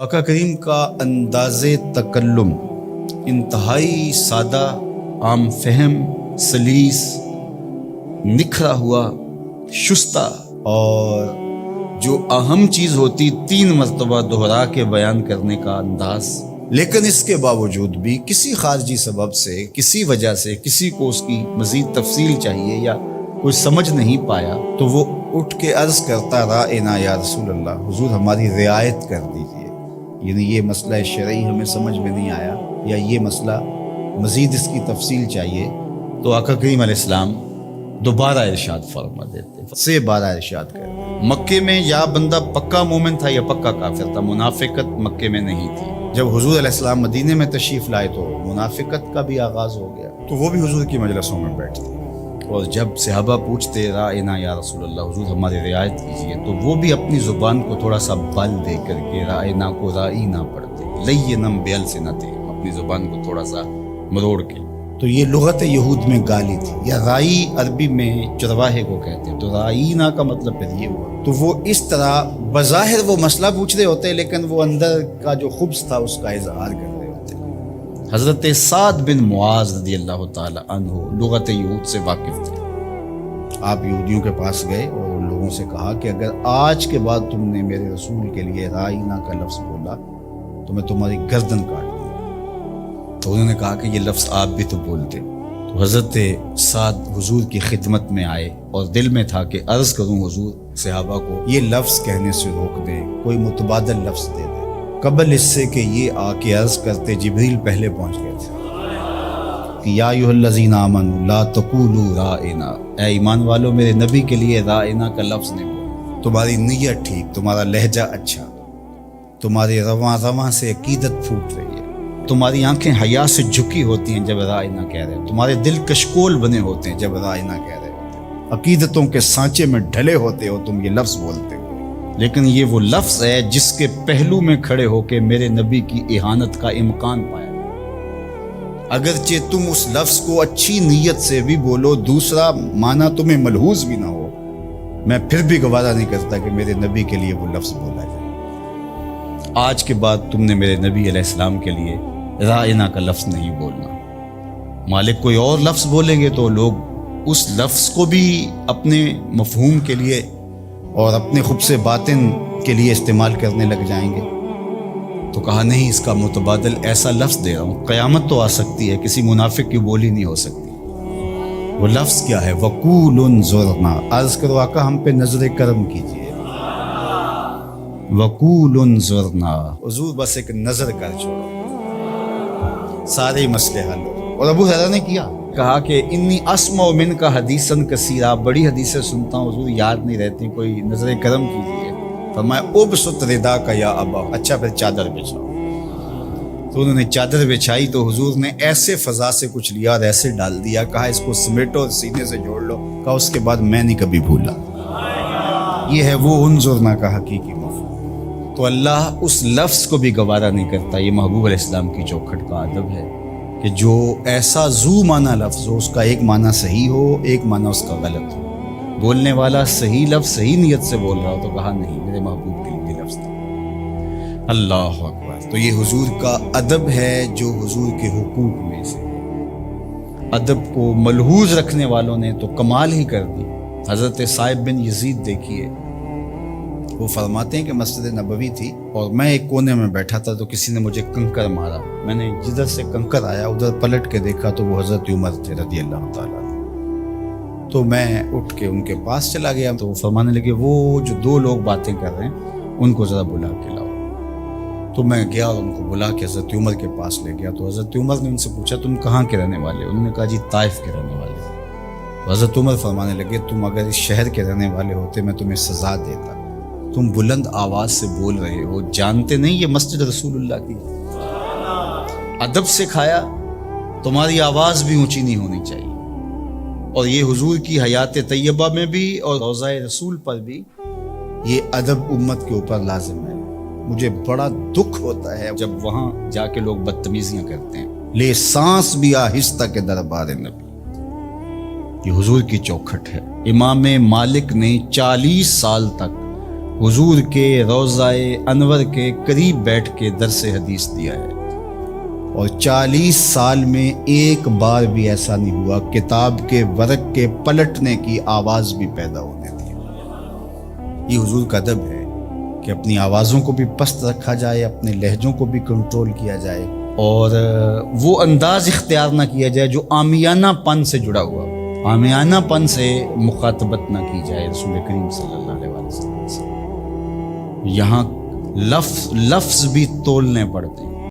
آقا کریم کا انداز تکلم انتہائی سادہ، عام فہم، سلیس، نکھرا ہوا، شستہ، اور جو اہم چیز ہوتی 3 مرتبہ دہرا کے بیان کرنے کا انداز۔ لیکن اس کے باوجود بھی کسی خارجی سبب سے، کسی وجہ سے کسی کو اس کی مزید تفصیل چاہیے یا کوئی سمجھ نہیں پایا تو وہ اٹھ کے عرض کرتا رائنا یا رسول اللہ، حضور ہماری رعایت کر دیجیے، یعنی یہ مسئلہ شرعی ہمیں سمجھ میں نہیں آیا یا یہ مسئلہ مزید اس کی تفصیل چاہیے، تو آقا کریم علیہ السلام دوبارہ ارشاد فرما دیتے، سے بارہ ارشاد کرتے۔ مکے میں یا بندہ پکا مومن تھا یا پکا کافر تھا، منافقت مکے میں نہیں تھی۔ جب حضور علیہ السلام مدینے میں تشریف لائے تو منافقت کا بھی آغاز ہو گیا، تو وہ بھی حضور کی مجلسوں میں بیٹھتے، اور جب صحابہ پوچھتے رائنا یا رسول اللہ، حضور ہماری رعایت کیجیے، تو وہ بھی اپنی زبان کو تھوڑا سا بل دے کر کے رائنا کو رائی نہ پڑھتے، لینم بیلسنتہم، اپنی زبان کو تھوڑا سا مروڑ کے۔ تو یہ لغت یہود میں گالی تھی، یا رائی عربی میں چرواہے کو کہتے ہیں، تو رائنا کا مطلب پھر یہ ہوا۔ تو وہ اس طرح بظاہر وہ مسئلہ پوچھ رہے ہوتے لیکن وہ اندر کا جو خبث تھا اس کا اظہار کر رہے ہوتے۔ حضرت سعد بن معاذ رضی اللہ تعالی عنہ لغت یہود سے واقف تھے۔ آپ یہودیوں کے پاس گئے اور ان لوگوں سے کہا کہ اگر آج کے بعد تم نے میرے رسول کے لیے رائنا کا لفظ بولا تو میں تمہاری گردن کاٹ دوں گا۔ تو انہوں نے کہا کہ یہ لفظ آپ بھی تو بولتے۔ تو حضرت سعد حضور کی خدمت میں آئے اور دل میں تھا کہ عرض کروں حضور صحابہ کو یہ لفظ کہنے سے روک دیں، کوئی متبادل لفظ دے دیں۔ قبل اس سے کہ یہ آ کے عرض کرتے جبریل پہلے پہنچ گئے تھے کہ یا ایھا الذین آمنوا لا تقولوا رائنا، اے ایمان والو میرے نبی کے لیے رائنا کا لفظ نہیں بولو۔ تمہاری نیت ٹھیک، تمہارا لہجہ اچھا، تمہاری رواں رواں سے عقیدت پھوٹ رہی ہے، تمہاری آنکھیں حیا سے جھکی ہوتی ہیں جب رائنا کہہ رہے، تمہارے دل کشکول بنے ہوتے ہیں جب رائنا کہہ رہے ہوتے، عقیدتوں کے سانچے میں ڈھلے ہوتے ہو تم یہ لفظ بولتے ہو، لیکن یہ وہ لفظ ہے جس کے پہلو میں کھڑے ہو کے میرے نبی کی اہانت کا امکان پایا۔ اگرچہ تم اس لفظ کو اچھی نیت سے بھی بولو، دوسرا معنی تمہیں ملحوظ بھی نہ ہو، میں پھر بھی گوارا نہیں کرتا کہ میرے نبی کے لیے وہ لفظ بولا جائے۔ آج کے بعد تم نے میرے نبی علیہ السلام کے لیے رائنا کا لفظ نہیں بولنا۔ مالک کوئی اور لفظ بولیں گے تو لوگ اس لفظ کو بھی اپنے مفہوم کے لیے اور اپنے خبث باطن کے لیے استعمال کرنے لگ جائیں گے۔ تو کہا نہیں، اس کا متبادل ایسا لفظ دے رہا ہوں، قیامت تو آ سکتی ہے، کسی منافق کی بولی نہیں ہو سکتی۔ وہ لفظ کیا ہے؟ وقول انظرنا، عرض کرو آقا ہم پہ نظر کرم کیجیے۔ وقول انظرنا، حضور بس ایک نظر کر چھوڑو، سارے مسئلے حل ہو۔ اور ابو ہریرہ نے کہا کہ انی اسمع منک حدیثا کثیرا، بڑی حدیثیں سنتا ہوں حضور، یاد نہیں رہتی، کوئی نظر کرم کیجیے۔ فرمایا ابسط رداک یا ابا، اچھا پھر چادر بچھاؤ۔ تو انہوں نے چادر بچھائی تو حضور نے ایسے فضا سے کچھ لیا اور ایسے ڈال دیا، کہا اس کو سمیٹو اور سینے سے جوڑ لو، کہا اس کے بعد میں نہیں کبھی بھولا۔ یہ ہے وہ انظرنا کا حقیقی مفہوم۔ تو اللہ اس لفظ کو بھی گوارا نہیں کرتا۔ یہ محبوب علیہ السلام کی چوکھٹ کا ادب ہے کہ جو ایسا ذو معنی لفظ ہو، اس کا ایک معنی صحیح ہو، ایک معنی اس کا غلط ہو، بولنے والا صحیح لفظ صحیح نیت سے بول رہا ہو تو کہا نہیں، میرے محبوب کے لیے لفظ تھا۔ اللہ اکبر۔ تو یہ حضور کا ادب ہے جو حضور کے حقوق میں سے۔ ادب کو ملحوظ رکھنے والوں نے تو کمال ہی کر دی۔ حضرت صائب بن یزید دیکھیے، وہ فرماتے ہیں کہ مسجد نبوی تھی اور میں ایک کونے میں بیٹھا تھا تو کسی نے مجھے کنکر مارا، میں نے جدھر سے کنکر آیا ادھر پلٹ کے دیکھا تو وہ حضرت عمر تھے رضی اللہ تعالیٰ۔ تو میں اٹھ کے ان کے پاس چلا گیا تو وہ فرمانے لگے وہ جو 2 لوگ باتیں کر رہے ہیں ان کو ذرا بلا کے لاؤ۔ تو میں گیا اور ان کو بلا کے حضرت عمر کے پاس لے گیا۔ تو حضرت عمر نے ان سے پوچھا تم کہاں کے رہنے والے؟ انہوں نے کہا جی طائف کے رہنے والے۔ تو حضرت عمر فرمانے لگے تم اگر اس شہر کے رہنے والے ہوتے میں تمہیں سزا دیتا، تم بلند آواز سے بول رہے ہو، جانتے نہیں یہ مسجد رسول اللہ کی ادب سکھایا، تمہاری آواز بھی اونچی نہیں ہونی چاہیے۔ اور یہ حضور کی حیات طیبہ میں بھی اور روضہ رسول پر بھی یہ ادب امت کے اوپر لازم ہے۔ مجھے بڑا دکھ ہوتا ہے جب وہاں جا کے لوگ بدتمیزیاں کرتے ہیں۔ لے سانس بھی آہستہ کے دربار نبی، یہ حضور کی چوکھٹ ہے۔ امام مالک نے 40 سال تک حضور کے روضہ انور کے قریب بیٹھ کے درس حدیث دیا ہے، اور 40 سال میں ایک بار بھی ایسا نہیں ہوا کتاب کے ورق کے پلٹنے کی آواز بھی پیدا ہونے دی۔ یہ حضور کا ادب ہے کہ اپنی آوازوں کو بھی پست رکھا جائے، اپنے لہجوں کو بھی کنٹرول کیا جائے، اور وہ انداز اختیار نہ کیا جائے جو عامیانہ پن سے جڑا ہوا ہو، عامیانہ پن سے مخاطبت نہ کی جائے رسول کریم صلی اللہ علیہ وسلم سے۔ یہاں لفظ بھی تولنے پڑتے ہیں،